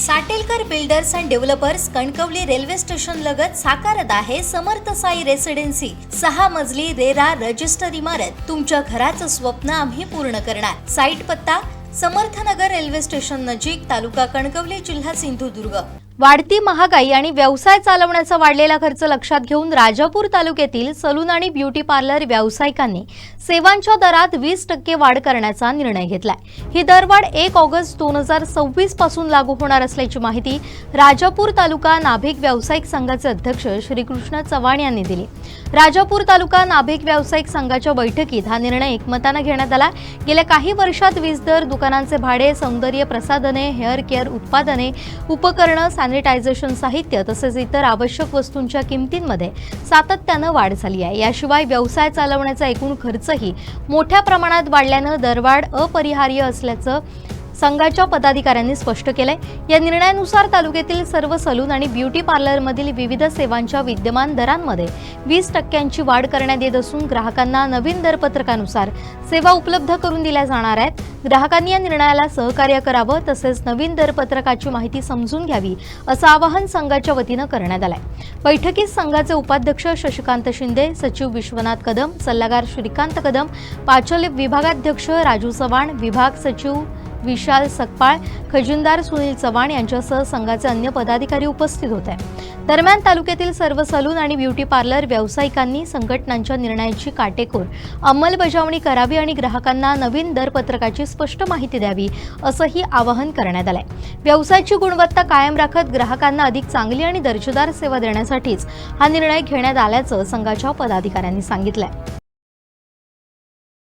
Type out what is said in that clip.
Satelkar builders and developers Kankavli railway station लगत साकारत आहे समर्थ साई रेसिडेन्सी 6 मजली रेरा रजिस्टर इमारत। तुमच्या घराचं स्वप्न आम्ही पूर्ण करणार। साईट पत्ता समर्थनगर रेल्वे स्टेशन नजीक, तालुका कणकवली, जिल्हा सिंधुदुर्ग। वाढती महागाई आणि व्यवसाय चालवण्याचा वाढलेला खर्च लक्षात घेऊन राजापूर तालुक्यातील सलून आणि ब्युटी पार्लर व्यावसायिकांनी सेवांच्या दरात 20% वाढ करण्याचा निर्णय घेतलाय। ही दरवाढ 1 ऑगस्ट 2026 पासून लागू होणार असल्याची माहिती राजापूर तालुका नाभिक व्यावसायिक संघाचे अध्यक्ष श्रीकृष्ण चव्हाण यांनी दिली। राजापूर तालुका नाभिक व्यावसायिक संघाच्या बैठकीत हा निर्णय एकमताने घेण्यात आला। गेल्या काही वर्षात वीज दर, दुकानांचे भाडे, सौंदर्य प्रसाधने, हेअर केअर उत्पादने, उपकरणं, सॅनिटायझेशन साहित्य तसेच इतर आवश्यक वस्तूंच्या किमतींमध्ये सातत्याने वाढ झाली आहे। याशिवाय व्यवसाय चालवण्याचा एकूण खर्चही मोठ्या प्रमाणात वाढल्याने दरवाढ अपरिहार्य असल्याचं संघाच्या पदाधिकाऱ्यांनी स्पष्ट केलंय। या निर्णयानुसार तालुक्यातील सर्व सलून आणि ब्युटी पार्लरमधील विविध सेवांच्या विद्यमान दरांमध्ये 20% वाढ करण्यात येत असून ग्राहकांना नवीन दरपत्रकानुसार सेवा उपलब्ध करून दिल्या जाणार आहेत। ग्राहकांनी या निर्णयाला सहकार्य करावं तसेच नवीन दरपत्रकाची माहिती समजून घ्यावी असं आवाहन संघाच्या वतीनं करण्यात आलंय। बैठकीत संघाचे उपाध्यक्ष शशिकांत शिंदे, सचिव विश्वनाथ कदम, सल्लागार श्रीकांत कदम, पाचल विभागाध्यक्ष राजू चव्हाण, विभाग सचिव विशाल सकपाळ, खजिनदार सुनील चव्हाण यांच्यासह संघाचे अन्य पदाधिकारी उपस्थित होते। दरम्यान तालुक्यातील सर्व सलून आणि ब्युटी पार्लर व्यावसायिकांनी संघटनांच्या निर्णयाची काटेकोर अंमलबजावणी करावी आणि ग्राहकांना नवीन दरपत्रकाची स्पष्ट माहिती द्यावी असंही आवाहन करण्यात आलंय। व्यवसायाची गुणवत्ता कायम राखत ग्राहकांना अधिक चांगली आणि दर्जेदार सेवा देण्यासाठीच हा निर्णय घेण्यात आल्याचं संघाच्या पदाधिकाऱ्यांनी सांगितलंय।